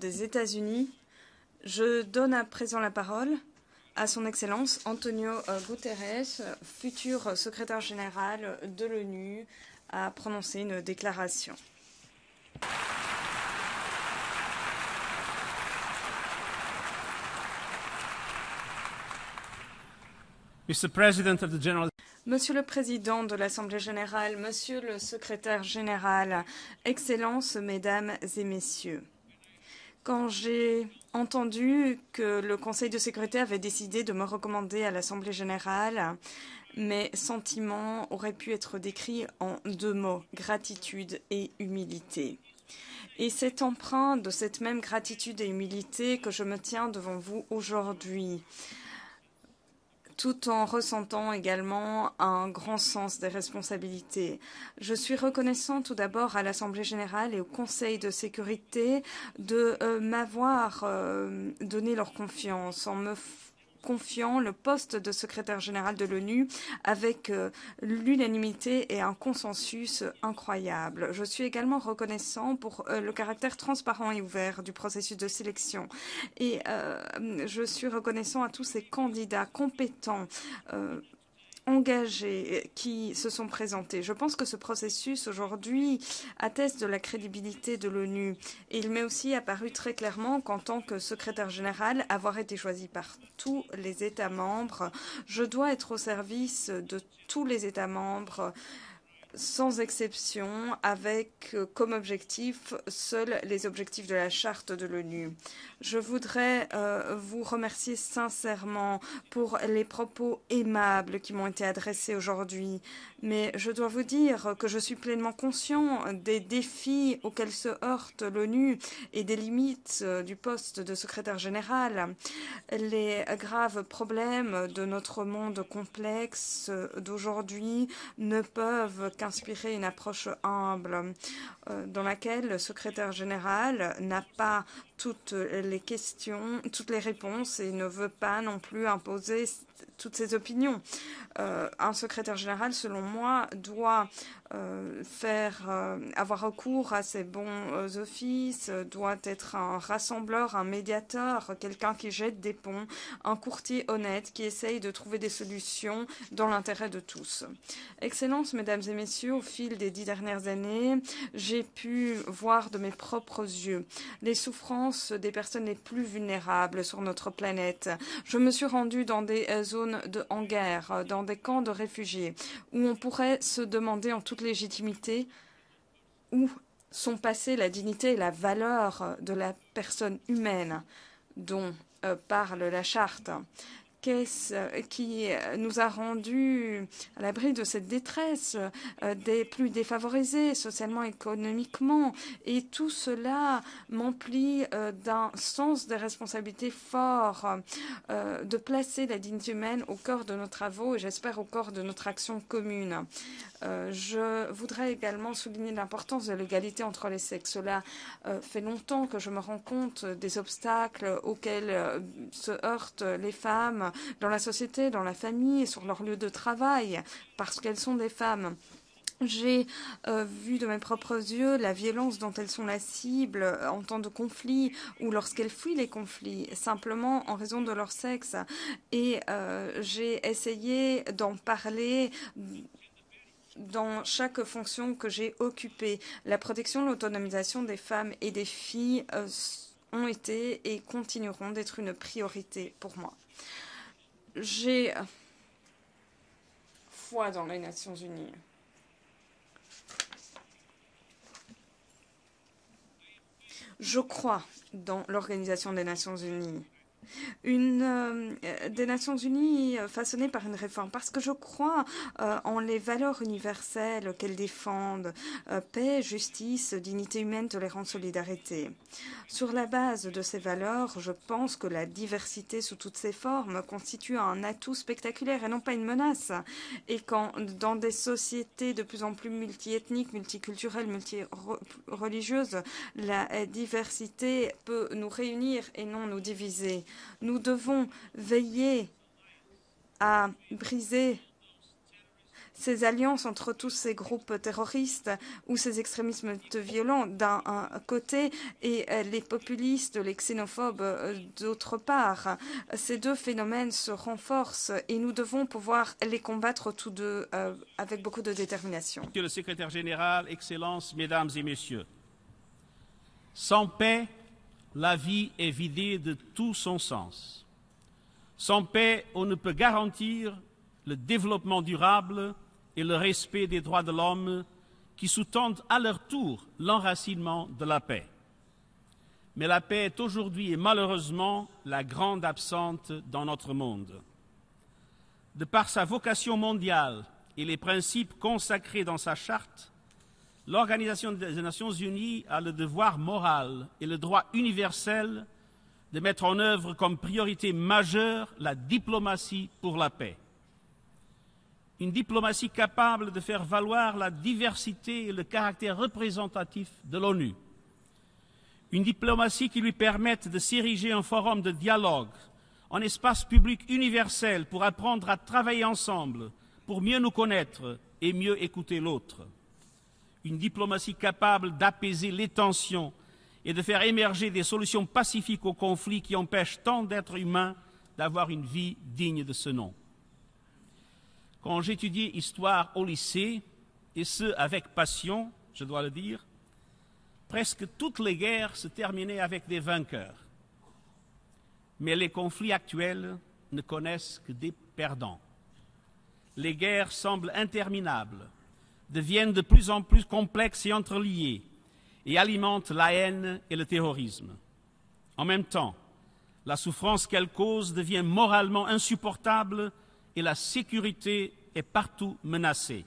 des États-Unis, je donne à présent la parole à son Excellence Antonio Guterres, futur secrétaire général de l'ONU, à prononcer une déclaration. Monsieur le Président de l'Assemblée générale, Monsieur le Secrétaire général, Excellences, Mesdames et Messieurs, quand j'ai entendu que le Conseil de sécurité avait décidé de me recommander à l'Assemblée générale, mes sentiments auraient pu être décrits en 2 mots, gratitude et humilité. Et c'est empreint de cette même gratitude et humilité que je me tiens devant vous aujourd'hui, tout en ressentant également un grand sens des responsabilités. Je suis reconnaissant tout d'abord à l'Assemblée générale et au Conseil de sécurité de m'avoir donné leur confiance en me confiant le poste de secrétaire général de l'ONU avec l'unanimité et un consensus incroyable. Je suis également reconnaissant pour le caractère transparent et ouvert du processus de sélection. Et je suis reconnaissant à tous ces candidats compétents, engagés qui se sont présentés. Je pense que ce processus aujourd'hui atteste de la crédibilité de l'ONU. Et il m'est aussi apparu très clairement qu'en tant que secrétaire général, avoir été choisi par tous les États membres, je dois être au service de tous les États membres sans exception, avec comme objectif seuls les objectifs de la charte de l'ONU. Je voudrais vous remercier sincèrement pour les propos aimables qui m'ont été adressés aujourd'hui, mais je dois vous dire que je suis pleinement conscient des défis auxquels se heurte l'ONU et des limites du poste de secrétaire général. Les graves problèmes de notre monde complexe d'aujourd'hui ne peuvent qu'inspirer une approche humble dans laquelle le secrétaire général n'a pas toutes les questions, toutes les réponses et ne veut pas non plus imposer toutes ses opinions. Un secrétaire général, selon moi, doit avoir recours à ses bons offices, doit être un rassembleur, un médiateur, quelqu'un qui jette des ponts, un courtier honnête qui essaye de trouver des solutions dans l'intérêt de tous. Excellences, Mesdames et Messieurs, au fil des 10 dernières années, j'ai pu voir de mes propres yeux les souffrances des personnes les plus vulnérables sur notre planète. Je me suis rendue dans des zones en guerre, dans des camps de réfugiés, où on pourrait se demander en toute légitimité où sont passées la dignité et la valeur de la personne humaine dont parle la charte. Qu'est-ce qui nous a rendus à l'abri de cette détresse des plus défavorisés socialement, économiquement. Et tout cela m'emplit d'un sens des responsabilités fort, de placer la dignité humaine au cœur de nos travaux et j'espère au cœur de notre action commune. Je voudrais également souligner l'importance de l'égalité entre les sexes. Cela fait longtemps que je me rends compte des obstacles auxquels se heurtent les femmes dans la société, dans la famille et sur leur lieu de travail, parce qu'elles sont des femmes. J'ai vu de mes propres yeux la violence dont elles sont la cible en temps de conflit ou lorsqu'elles fuient les conflits, simplement en raison de leur sexe. Et j'ai essayé d'en parler dans chaque fonction que j'ai occupée. La protection, l'autonomisation des femmes et des filles ont été et continueront d'être une priorité pour moi. J'ai foi dans les Nations Unies. Je crois dans l'Organisation des Nations Unies. Des Nations Unies façonnées par une réforme, parce que je crois en les valeurs universelles qu'elles défendent, paix, justice, dignité humaine, tolérance, solidarité. Sur la base de ces valeurs, je pense que la diversité sous toutes ses formes constitue un atout spectaculaire et non pas une menace. Et quand dans des sociétés de plus en plus multiethniques, multiculturelles, multireligieuses, la diversité peut nous réunir et non nous diviser. Nous devons veiller à briser ces alliances entre tous ces groupes terroristes ou ces extrémismes violents d'un côté et les populistes, les xénophobes d'autre part. Ces deux phénomènes se renforcent et nous devons pouvoir les combattre tous deux avec beaucoup de détermination. Monsieur le secrétaire général, Excellences, Mesdames et Messieurs, sans paix, la vie est vidée de tout son sens. Sans paix, on ne peut garantir le développement durable et le respect des droits de l'homme qui sous-tendent à leur tour l'enracinement de la paix. Mais la paix est aujourd'hui et malheureusement la grande absente dans notre monde. De par sa vocation mondiale et les principes consacrés dans sa charte, l'Organisation des Nations Unies a le devoir moral et le droit universel de mettre en œuvre comme priorité majeure la diplomatie pour la paix. Une diplomatie capable de faire valoir la diversité et le caractère représentatif de l'ONU. Une diplomatie qui lui permette de s'ériger en forum de dialogue, en espace public universel pour apprendre à travailler ensemble, pour mieux nous connaître et mieux écouter l'autre. Une diplomatie capable d'apaiser les tensions et de faire émerger des solutions pacifiques aux conflits qui empêchent tant d'êtres humains d'avoir une vie digne de ce nom. Quand j'étudiais histoire au lycée, et ce avec passion, je dois le dire, presque toutes les guerres se terminaient avec des vainqueurs. Mais les conflits actuels ne connaissent que des perdants. Les guerres semblent interminables, deviennent de plus en plus complexes et entreliées, et alimentent la haine et le terrorisme. En même temps, la souffrance qu'elles causent devient moralement insupportable et la sécurité est partout menacée.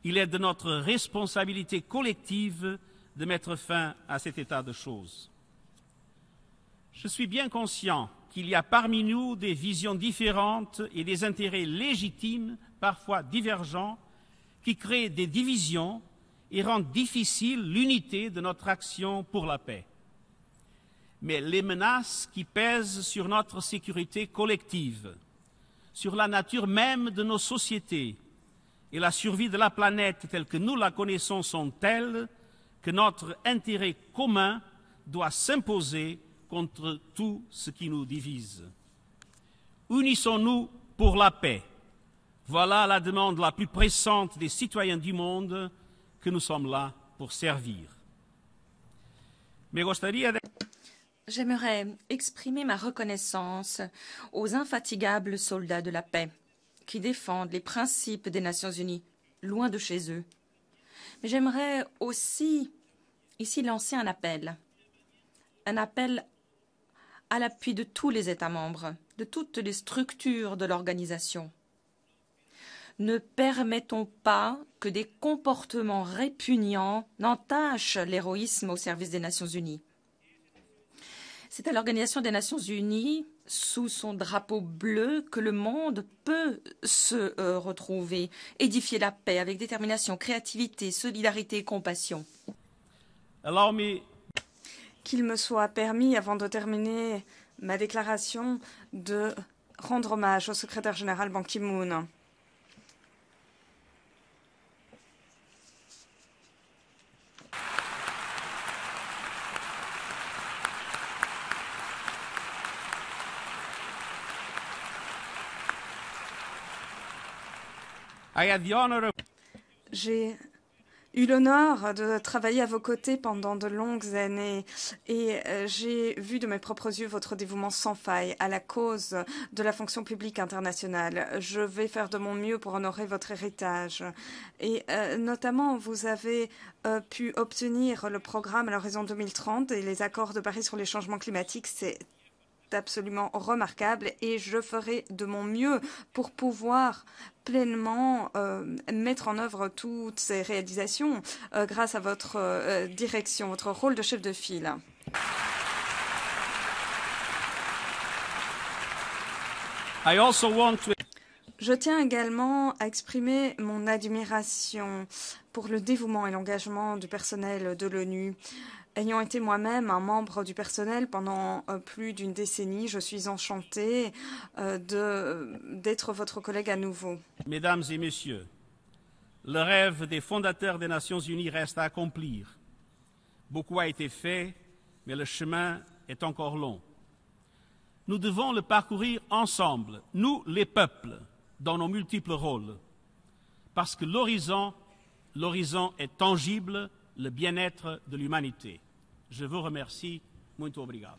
Il est de notre responsabilité collective de mettre fin à cet état de choses. Je suis bien conscient qu'il y a parmi nous des visions différentes et des intérêts légitimes, parfois divergents, qui créent des divisions et rendent difficile l'unité de notre action pour la paix. Mais les menaces qui pèsent sur notre sécurité collective, sur la nature même de nos sociétés et la survie de la planète telle que nous la connaissons sont telles que notre intérêt commun doit s'imposer contre tout ce qui nous divise. Unissons-nous pour la paix. Voilà la demande la plus pressante des citoyens du monde que nous sommes là pour servir. J'aimerais exprimer ma reconnaissance aux infatigables soldats de la paix qui défendent les principes des Nations Unies, loin de chez eux. Mais j'aimerais aussi ici lancer un appel à l'appui de tous les États membres, de toutes les structures de l'organisation. Ne permettons pas que des comportements répugnants n'entachent l'héroïsme au service des Nations Unies. C'est à l'Organisation des Nations Unies, sous son drapeau bleu, que le monde peut se retrouver, édifier la paix avec détermination, créativité, solidarité et compassion. Qu'il me soit permis, avant de terminer ma déclaration, de rendre hommage au secrétaire général Ban Ki-moon. J'ai eu l'honneur de travailler à vos côtés pendant de longues années et j'ai vu de mes propres yeux votre dévouement sans faille à la cause de la fonction publique internationale. Je vais faire de mon mieux pour honorer votre héritage. Et notamment, vous avez pu obtenir le programme à l'horizon 2030 et les accords de Paris sur les changements climatiques. C'est absolument remarquable et je ferai de mon mieux pour pouvoir pleinement mettre en œuvre toutes ces réalisations grâce à votre direction, votre rôle de chef de file. Je tiens également à exprimer mon admiration pour le dévouement et l'engagement du personnel de l'ONU. Ayant été moi-même un membre du personnel pendant plus d'une décennie, je suis enchantée d'être votre collègue à nouveau. Mesdames et Messieurs, Le rêve des fondateurs des Nations Unies reste à accomplir. Beaucoup a été fait, mais le chemin est encore long. Nous devons le parcourir ensemble, nous les peuples, dans nos multiples rôles, parce que l'horizon est tangible, le bien-être de l'humanité. Je vous remercie. Muito obrigado.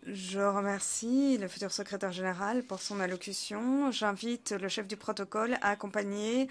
Je remercie le futur secrétaire général pour son allocution. J'invite le chef du protocole à accompagner